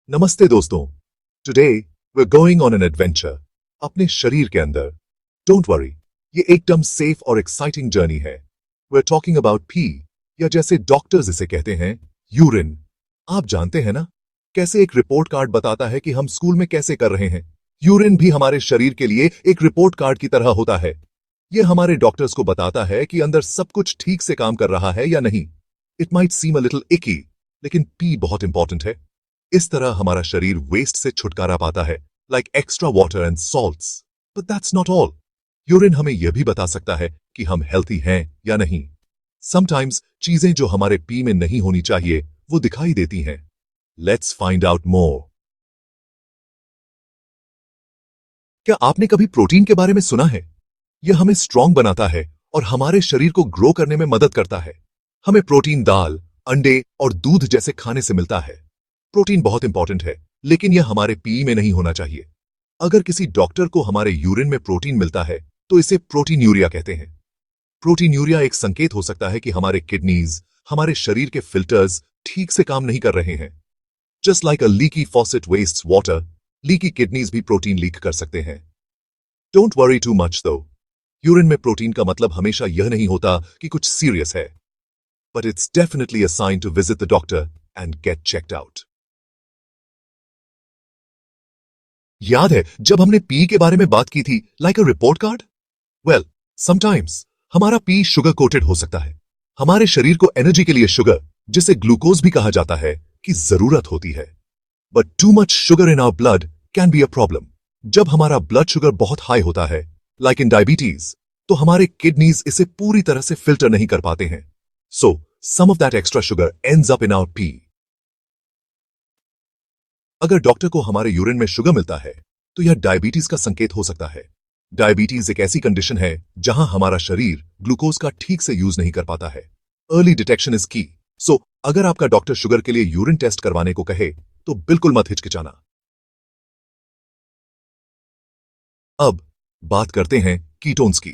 नमस्ते दोस्तों। Today we going on an adventure अपने शरीर के अंदर। डोंट वरी, ये एकदम सेफ और एक्साइटिंग जर्नी है। We are talking about pee, या जैसे डॉक्टर्स इसे कहते हैं, यूरिन। आप जानते हैं ना, कैसे एक रिपोर्ट कार्ड बताता है कि हम स्कूल में कैसे कर रहे हैं। यूरिन भी हमारे शरीर के लिए एक रिपोर्ट कार्ड की तरह होता है। यह हमारे डॉक्टर्स को बताता है कि अंदर सब कुछ ठीक से काम कर रहा है या नहीं। It might seem a little icky, लेकिन पी बहुत इंपॉर्टेंट है। इस तरह हमारा शरीर वेस्ट से छुटकारा पाता है, like extra water and salts. But that's not all. Urine हमें यह भी बता सकता है कि हम हेल्थी हैं या नहीं। समटाइम्स चीजें जो हमारे पी में नहीं होनी चाहिए वो दिखाई देती हैं। Let's find out more. क्या आपने कभी प्रोटीन के बारे में सुना है? यह हमें स्ट्रांग बनाता है और हमारे शरीर को ग्रो करने में मदद करता है। हमें प्रोटीन दाल, अंडे और दूध जैसे खाने से मिलता है। प्रोटीन बहुत इंपॉर्टेंट है, लेकिन यह हमारे पी में नहीं होना चाहिए। अगर किसी डॉक्टर को हमारे यूरिन में प्रोटीन मिलता है तो इसे प्रोटीन यूरिया कहते हैं। प्रोटीन यूरिया एक संकेत हो सकता है कि हमारे किडनीज, हमारे शरीर के फिल्टर्स ठीक से काम नहीं कर रहे हैं। Just like a leaky faucet wastes water, leaky kidneys भी प्रोटीन लीक कर सकते हैं। Don't worry too much though. Urine में प्रोटीन का मतलब हमेशा यह नहीं होता कि कुछ सीरियस है, but it's definitely a sign to visit the doctor and get checked out. याद है जब हमने पी के बारे में बात की थी, like a report card? Well, sometimes हमारा पी शुगर कोटेड हो सकता है। हमारे शरीर को एनर्जी के लिए शुगर, जिसे ग्लूकोज भी कहा जाता है, की जरूरत होती है। But too much sugar in our blood can be a problem. जब हमारा ब्लड शुगर बहुत हाई होता है, लाइक इन डायबिटीज, तो हमारे किडनीज इसे पूरी तरह से फिल्टर नहीं कर पाते हैं। So some of that extra sugar ends up in our pee. अगर डॉक्टर को हमारे यूरिन में शुगर मिलता है तो यह डायबिटीज का संकेत हो सकता है। डायबिटीज एक ऐसी कंडीशन है जहां हमारा शरीर ग्लूकोज का ठीक से यूज नहीं कर पाता है। अर्ली डिटेक्शन इज की। सो अगर आपका डॉक्टर शुगर के लिए यूरिन टेस्ट करवाने को कहे तो बिल्कुल मत हिचकिचाना। अब बात करते हैं कीटोन्स की।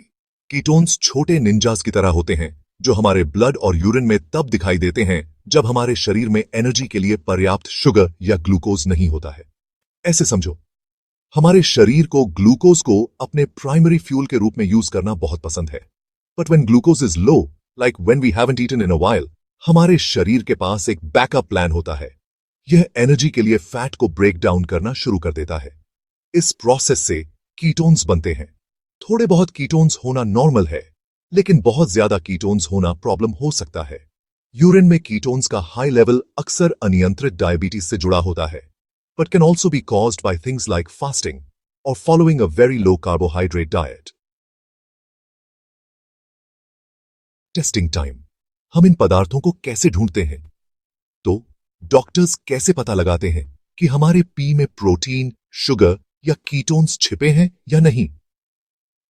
कीटोन्स छोटे निंजास की तरह होते हैं जो हमारे ब्लड और यूरिन में तब दिखाई देते हैं जब हमारे शरीर में एनर्जी के लिए पर्याप्त शुगर या ग्लूकोज नहीं होता है। ऐसे समझो, हमारे शरीर को ग्लूकोज को अपने प्राइमरी फ्यूल के रूप में यूज करना बहुत पसंद है। But when glucose is low, like when we haven't eaten in a while, हमारे शरीर के पास एक बैकअप प्लान होता है। यह एनर्जी के लिए फैट को ब्रेक डाउन करना शुरू कर देता है। इस प्रोसेस से कीटोन्स बनते हैं। थोड़े बहुत कीटोन्स होना नॉर्मल है, लेकिन बहुत ज्यादा कीटोन्स होना प्रॉब्लम हो सकता है। यूरिन में कीटोन्स का हाई लेवल अक्सर अनियंत्रित डायबिटीज से जुड़ा होता है, but can also be caused by things like fasting or following a very low carbohydrate diet. Testing time. हम इन पदार्थों को कैसे ढूंढते हैं? तो डॉक्टर्स कैसे पता लगाते हैं कि हमारे पी में प्रोटीन, शुगर या कीटोन्स छिपे हैं या नहीं?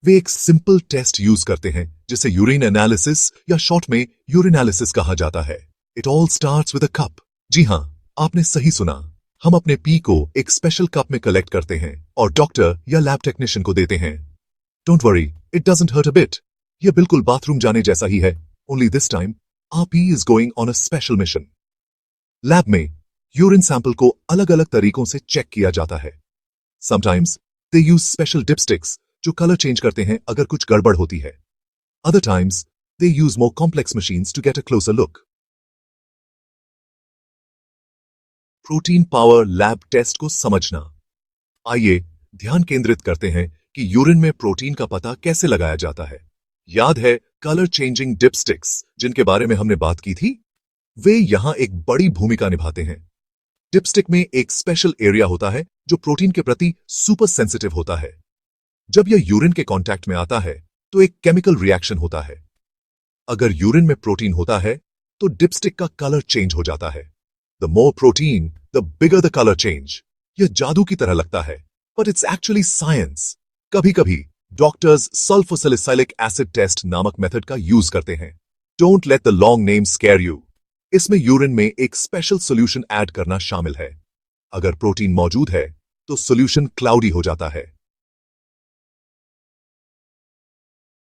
वे एक सिंपल टेस्ट यूज करते हैं जिसे यूरिन एनालिसिस या शॉर्ट में यूरिनालिसिस कहा जाता है। It all starts with a cup. जी हां, आपने सही सुना। हम अपने पी को एक स्पेशल कप में कलेक्ट करते हैं और डॉक्टर या लैब टेक्नीशियन को देते हैं। Don't worry, it doesn't hurt a bit. यह बिल्कुल बाथरूम जाने जैसा ही है, only this time our pee is going on a special mission. Lab में यूरिन सैंपल को अलग अलग तरीकों से चेक किया जाता है। Sometimes they use special dipsticks जो कलर चेंज करते हैं अगर कुछ गड़बड़ होती है। Other times they use more complex machines to get a closer look. Protein power lab test को समझना। आइए ध्यान केंद्रित करते हैं कि यूरिन में प्रोटीन का पता कैसे लगाया जाता है। याद है कलर चेंजिंग डिपस्टिक्स जिनके बारे में हमने बात की थी? वे यहां एक बड़ी भूमिका निभाते हैं। डिपस्टिक में एक स्पेशल एरिया होता है जो प्रोटीन के प्रति सुपर सेंसिटिव होता है। जब यह यूरिन के कांटेक्ट में आता है तो एक केमिकल रिएक्शन होता है। अगर यूरिन में प्रोटीन होता है तो डिपस्टिक का कलर चेंज हो जाता है। The more protein the bigger the colour change. यह जादू की तरह लगता है, बट इट्स एक्चुअली साइंस। कभी कभी डॉक्टर्स सल्फोसैलिसाइलिक एसिड टेस्ट नामक मेथड का यूज करते हैं। Don't let the long name square you. इसमें यूरिन में एक स्पेशल सॉल्यूशन ऐड करना शामिल है। अगर प्रोटीन मौजूद है तो सॉल्यूशन क्लाउडी हो जाता है।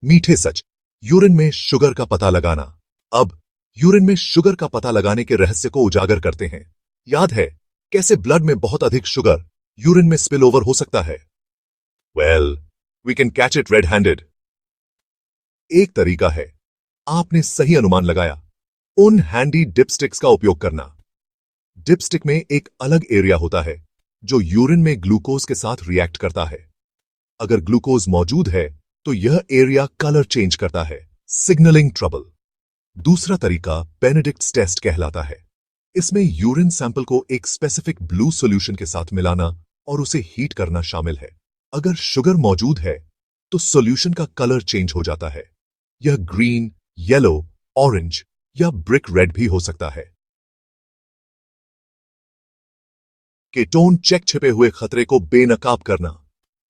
मीठे सच, यूरिन में शुगर का पता लगाना। अब यूरिन में शुगर का पता लगाने के रहस्य को उजागर करते हैं। याद है कैसे ब्लड में बहुत अधिक शुगर यूरिन में स्पिल ओवर हो सकता है? Well, we can catch it red handed. एक तरीका है, आपने सही अनुमान लगाया, उन हैंडी डिपस्टिक्स का उपयोग करना। डिपस्टिक में एक अलग एरिया होता है जो यूरिन में ग्लूकोज के साथ रिएक्ट करता है। अगर ग्लूकोज मौजूद है तो यह एरिया कलर चेंज करता है, सिग्नलिंग ट्रबल। दूसरा तरीका बेनेडिक्ट्स टेस्ट कहलाता है। इसमें यूरिन सैंपल को एक स्पेसिफिक ब्लू सॉल्यूशन के साथ मिलाना और उसे हीट करना शामिल है। अगर शुगर मौजूद है तो सॉल्यूशन का कलर चेंज हो जाता है। यह ग्रीन, येलो, ऑरेंज या ब्रिक रेड भी हो सकता है। कीटोन चेक छिपे हुए खतरे को बेनकाब करना।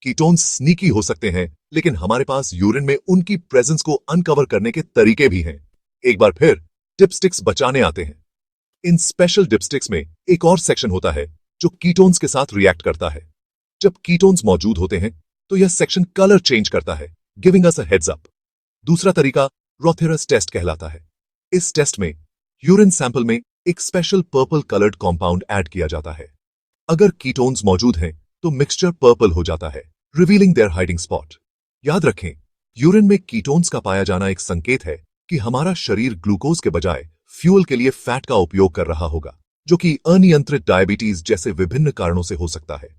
कीटोन स्नीकी हो सकते हैं, लेकिन हमारे पास यूरिन में उनकी प्रेजेंस को अनकवर करने के तरीके भी हैं। एक बार फिर डिपस्टिक्स बचाने आते हैं। इन स्पेशल डिपस्टिक्स में एक और सेक्शन होता है जो कीटोन्स के साथ रिएक्ट करता है। जब कीटोन्स मौजूद होते हैं तो यह सेक्शन कलर चेंज करता है, giving us a heads up. दूसरा तरीका रोथेरस टेस्ट कहलाता है। इस टेस्ट में यूरिन सैंपल में एक special purple coloured compound add किया जाता है। अगर कीटोन्स मौजूद हैं तो मिक्सचर पर्पल हो जाता है, रिवीलिंग देयर हाइडिंग स्पॉट। याद रखें, यूरिन में कीटोन्स का पाया जाना एक संकेत है कि हमारा शरीर ग्लूकोज के बजाय फ्यूल के लिए फैट का उपयोग कर रहा होगा, जो कि अनियंत्रित डायबिटीज जैसे विभिन्न कारणों से हो सकता है।